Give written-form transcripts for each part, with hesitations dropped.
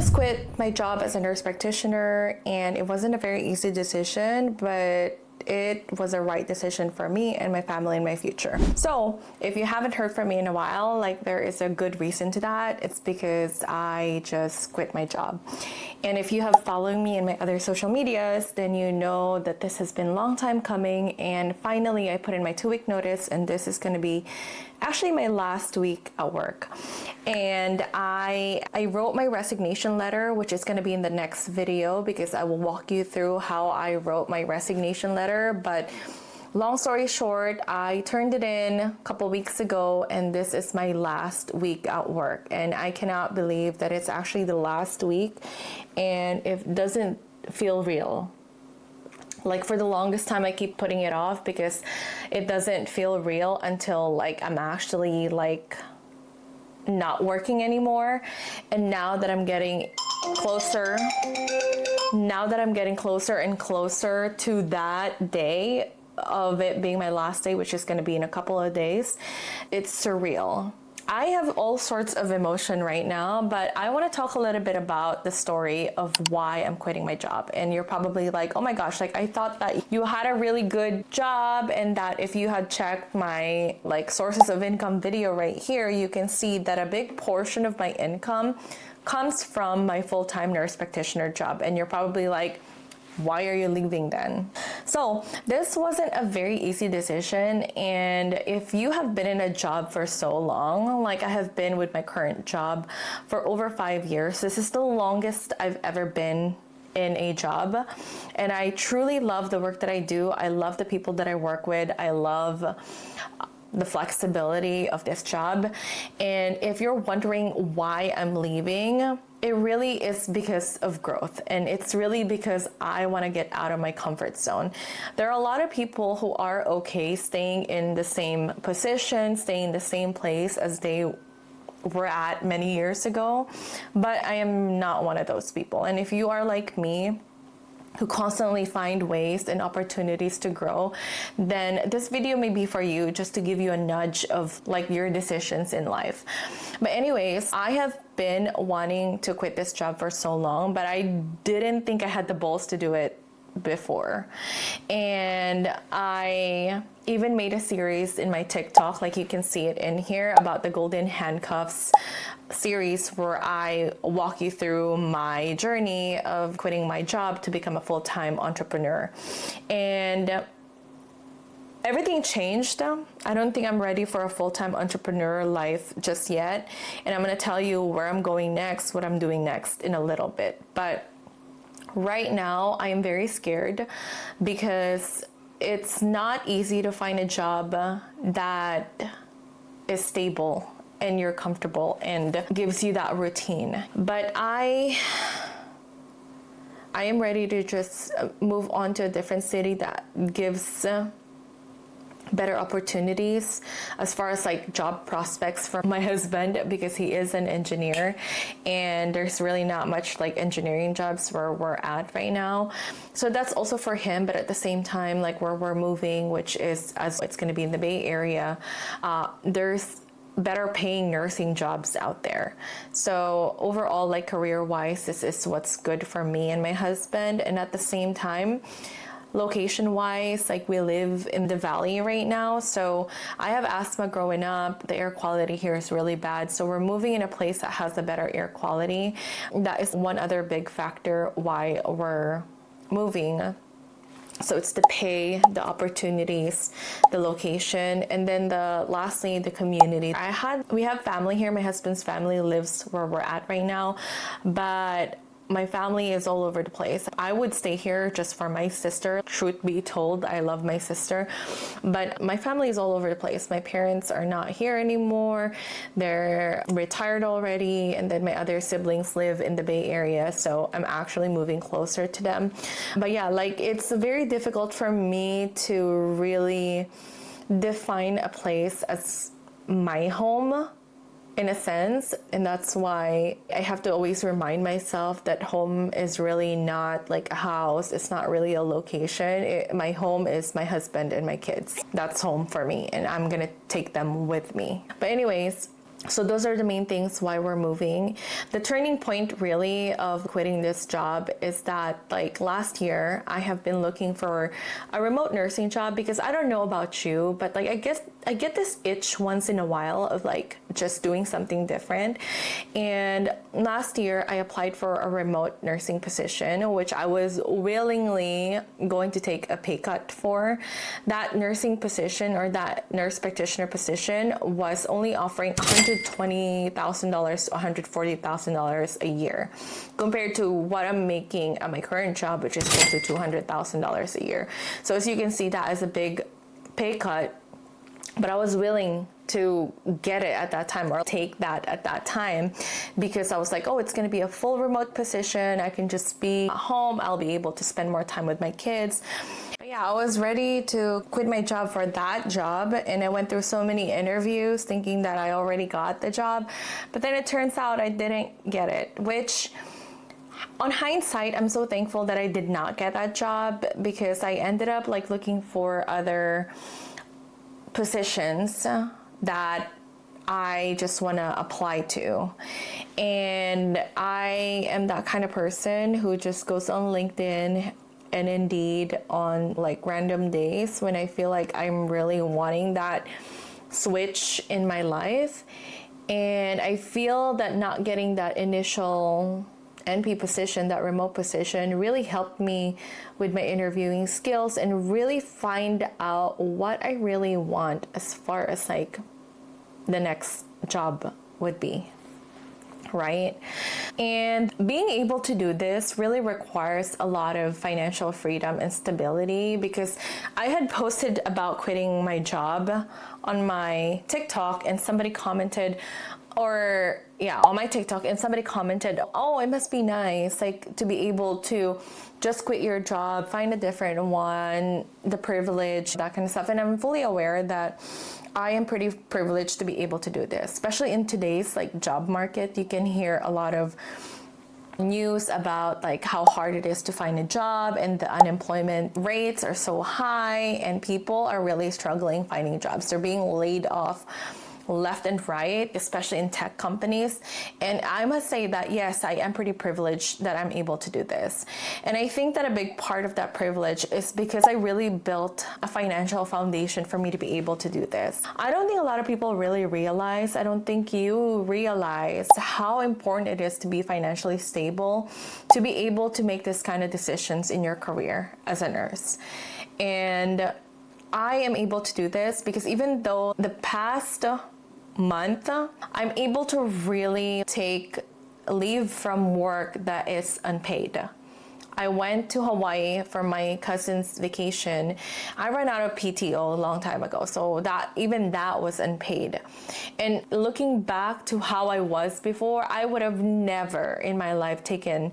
just quit my job as a nurse practitioner, and it wasn't a very easy decision, but it was a right decision for me and my family and my future. So if you haven't heard from me in a while, like, there is a good reason to that. It's because I just quit my job. And if you have followed me in my other social medias, then you know that this has been a long time coming, and finally I put in my 2-week notice, and this is going to be actually my last week at work. And I wrote my resignation letter, which is going to be in the next video, because I will walk you through how I wrote my resignation letter. But long story short, I turned it in a couple weeks ago, and this is my last week at work. And I cannot believe that it's actually the last week, and it doesn't feel real. Like, for the longest time, I keep putting it off because it doesn't feel real until, like, I'm actually, like, not working anymore. And now that I'm getting closer and closer to that day of it being my last day, which is going to be in a couple of days, it's surreal. I have all sorts of emotion right now, but I want to talk a little bit about the story of why I'm quitting my job. And you're probably like, oh my gosh, like, I thought that you had a really good job, and that if you had checked my, like, sources of income video right here, you can see that a big portion of my income comes from my full-time nurse practitioner job. And you're probably like, why are you leaving then? So this wasn't a very easy decision. And if you have been in a job for so long, like I have been with my current job for over 5 years, this is the longest I've ever been in a job. And I truly love the work that I do. I love the people that I work with. I love the flexibility of this job. And if you're wondering why I'm leaving, it really is because of growth, and it's really because I want to get out of my comfort zone. There are a lot of people who are okay staying in the same position, staying in the same place as they were at many years ago, but I am not one of those people. And if you are like me, who constantly find ways and opportunities to grow, then this video may be for you, just to give you a nudge of, like, your decisions in life. But anyways, I have been wanting to quit this job for so long, but I didn't think I had the balls to do it before. And I even made a series in my TikTok, like you can see it in here, about the Golden Handcuffs series, where I walk you through my journey of quitting my job to become a full-time entrepreneur. And everything changed. I don't think I'm ready for a full-time entrepreneur life just yet. And I'm going to tell you where I'm going next, what I'm doing next in a little bit. But right now, I am very scared because it's not easy to find a job that is stable and you're comfortable and gives you that routine. But I am ready to just move on to a different city that gives better opportunities as far as, like, job prospects for my husband, because he is an engineer, and there's really not much, like, engineering jobs where we're at right now. So that's also for him. But at the same time, like, where we're moving, which is, as it's going to be in the Bay Area, there's better paying nursing jobs out there. So overall, like, career wise, this is what's good for me and my husband. And at the same time, location wise, like, we live in the valley right now, so I have asthma growing up. The air quality here is really bad, so we're moving in a place that has a better air quality. That is one other big factor why we're moving. So it's the pay, the opportunities, the location, and then lastly, the community. We have family here. My husband's family lives where we're at right now, but my family is all over the place. I would stay here just for my sister. Truth be told, I love my sister, but my family is all over the place. My parents are not here anymore. They're retired already. And then my other siblings live in the Bay Area, so I'm actually moving closer to them. But yeah, like, it's very difficult for me to really define a place as my home, in a sense. And that's why I have to always remind myself that home is really not like a house. It's not really a location. My home is my husband and my kids. That's home for me, and I'm gonna take them with me. But anyways, So those are the main things why we're moving. The turning point really of quitting this job is that like last year I have been looking for a remote nursing job, because I don't know about you, but like I guess I get this itch once in a while of like just doing something different. And last year I applied for a remote nursing position, which I was willingly going to take a pay cut for. That nursing position, or that nurse practitioner position, was only offering $120,000 to $140,000 a year, compared to what I'm making at my current job, which is close to $200,000 a year. So as you can see, that is a big pay cut, but I was willing to get it at that time, or take that at that time, because I was like, oh, it's going to be a full remote position. I can just be at home. I'll be able to spend more time with my kids. But yeah, I was ready to quit my job for that job, and I went through so many interviews thinking that I already got the job, but then it turns out I didn't get it, which on hindsight, I'm so thankful that I did not get that job, because I ended up like looking for other positions that I just want to apply to. And I am that kind of person who just goes on LinkedIn and Indeed on like random days when I feel like I'm really wanting that switch in my life. And I feel that not getting that initial NP position, that remote position, really helped me with my interviewing skills and really find out what I really want as far as like the next job would be, right? And being able to do this really requires a lot of financial freedom and stability, because I had posted about quitting my job on my TikTok, and somebody commented, on my TikTok, and somebody commented, oh, it must be nice, like, to be able to just quit your job, find a different one, the privilege, that kind of stuff. And I'm fully aware that I am pretty privileged to be able to do this, especially in today's like job market. You can hear a lot of news about like how hard it is to find a job, and the unemployment rates are so high, and people are really struggling finding jobs. They're being laid off left and right, especially in tech companies. And I must say that, yes, I am pretty privileged that I'm able to do this. And I think that a big part of that privilege is because I really built a financial foundation for me to be able to do this. I don't think a lot of people really realize, I don't think you realize how important it is to be financially stable, to be able to make this kind of decisions in your career as a nurse. And I am able to do this because even though the past month, I'm able to really take leave from work that is unpaid. I went to Hawaii for my cousin's vacation. I ran out of PTO a long time ago, so that was unpaid. And looking back to how I was before, I would have never in my life taken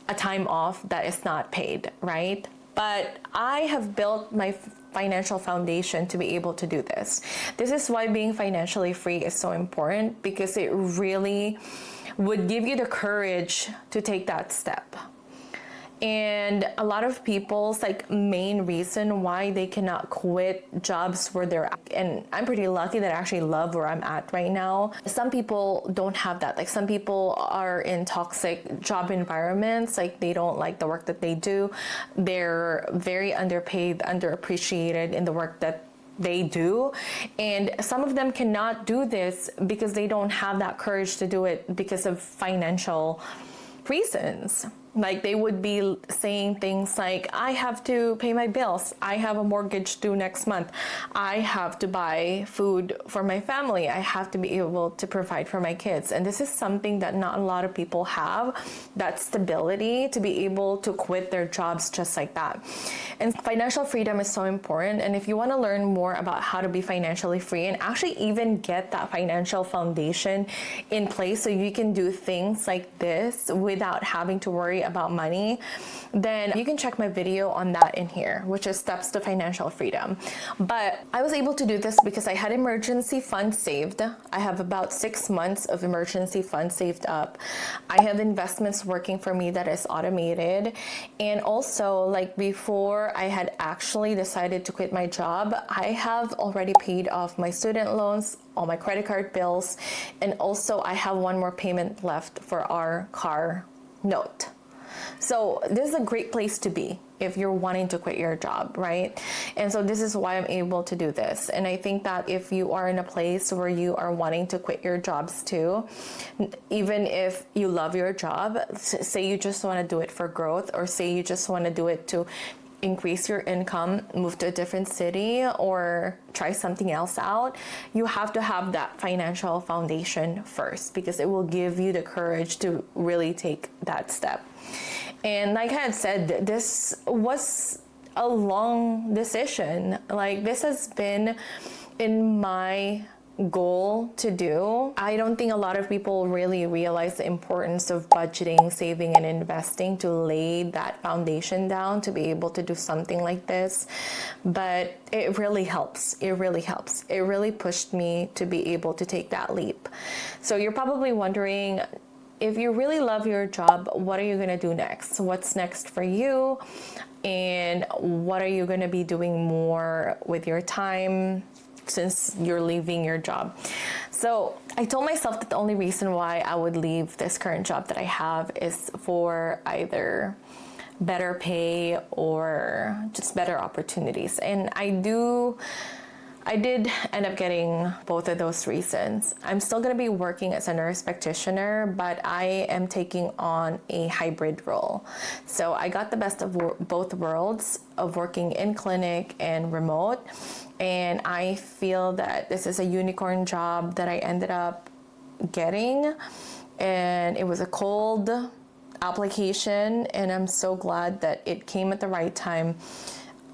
a time off that is not paid, right? But I have built my financial foundation to be able to do this. This is why being financially free is so important, because it really would give you the courage to take that step. And a lot of people's like main reason why they cannot quit jobs where they're at, and I'm pretty lucky that I actually love where I'm at right now. Some people don't have that. Like some people are in toxic job environments, like they don't like the work that they do. They're very underpaid, underappreciated in the work that they do. And some of them cannot do this because they don't have that courage to do it because of financial reasons. Like they would be saying things like, I have to pay my bills. I have a mortgage due next month. I have to buy food for my family. I have to be able to provide for my kids. And this is something that not a lot of people have, that stability to be able to quit their jobs just like that. And financial freedom is so important. And if you want to learn more about how to be financially free and actually even get that financial foundation in place so you can do things like this without having to worry worry about money, then you can check my video on that in here, which is Steps to Financial Freedom. But I was able to do this because I had emergency funds saved. I have about 6 months of emergency funds saved up. I have investments working for me that is automated. And also, like, before I had actually decided to quit my job, I have already paid off my student loans, all my credit card bills, and also I have one more payment left for our car note. So this is a great place to be if you're wanting to quit your job, right? And so this is why I'm able to do this. And I think that if you are in a place where you are wanting to quit your jobs too, even if you love your job, say you just want to do it for growth, or say you just want to do it to increase your income, move to a different city, or try something else out, you have to have that financial foundation first, because it will give you the courage to really take that step. And like I had said, this was a long decision. Like, this has been in my goal to do. I don't think a lot of people really realize the importance of budgeting, saving, and investing to lay that foundation down to be able to do something like this. But it really helps. It really helps. It really pushed me to be able to take that leap. So you're probably wondering, if you really love your job, what are you going to do next? What's next for you? And what are you going to be doing more with your time since you're leaving your job? So I told myself that the only reason why I would leave this current job that I have is for either better pay or just better opportunities. And I did end up getting both of those reasons. I'm still going to be working as a nurse practitioner, but I am taking on a hybrid role. So I got the best of both worlds of working in clinic and remote. And I feel that this is a unicorn job that I ended up getting. And it was a cold application, and I'm so glad that it came at the right time,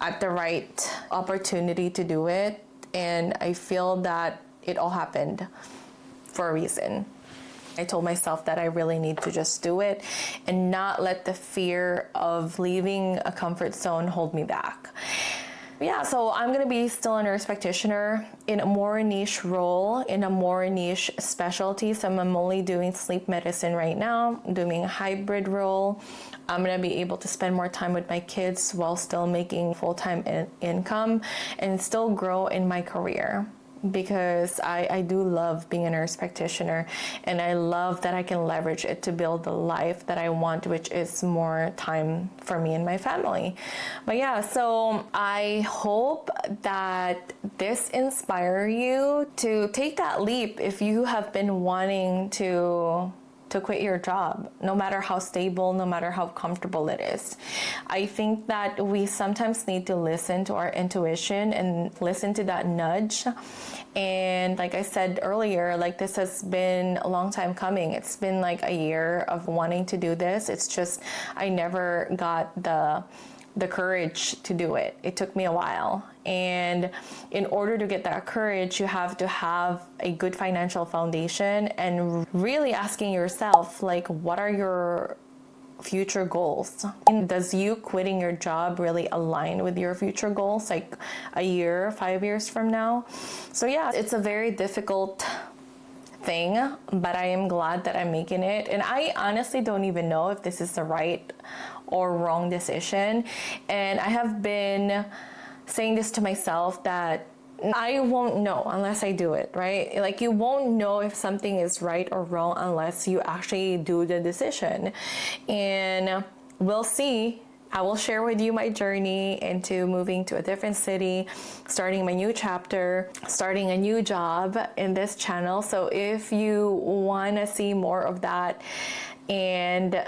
at the right opportunity to do it. And I feel that it all happened for a reason. I told myself that I really need to just do it and not let the fear of leaving a comfort zone hold me back. Yeah, so I'm going to be still a nurse practitioner in a more niche role, in a more niche specialty. So I'm only doing sleep medicine right now. I'm doing a hybrid role. I'm going to be able to spend more time with my kids while still making full-time income and still grow in my career, because I do love being a nurse practitioner, and I love that I can leverage it to build the life that I want, which is more time for me and my family. But yeah, so I hope that this inspires you to take that leap if you have been wanting to quit your job, no matter how stable, no matter how comfortable it is. I think that we sometimes need to listen to our intuition and listen to that nudge. And like I said earlier, like, this has been a long time coming. It's been like a year of wanting to do this. It's just, I never got the courage to do it. It took me a while. And in order to get that courage, you have to have a good financial foundation and really asking yourself, like, what are your future goals? And does you quitting your job really align with your future goals, like a year, 5 years from now? So yeah, it's a very difficult thing, but I am glad that I'm making it. And I honestly don't even know if this is the right or wrong decision. And I have been saying this to myself, that I won't know unless I do it, right? Like, you won't know if something is right or wrong unless you actually do the decision. And we'll see. I will share with you my journey into moving to a different city, starting my new chapter, starting a new job in this channel. So if you want to see more of that and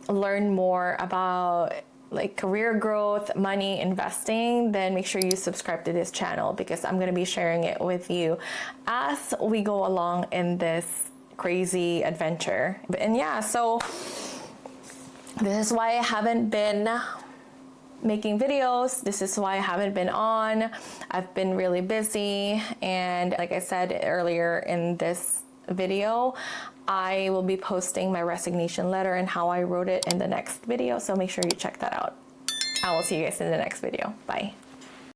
learn more about like career growth, money, investing, then make sure you subscribe to this channel, because I'm going to be sharing it with you as we go along in this crazy adventure. And yeah, so this is why I haven't been making videos. This is why I haven't been on. I've been really busy. And like I said earlier in this video, I will be posting my resignation letter and how I wrote it in the next video. So make sure you check that out. I will see you guys in the next video. Bye.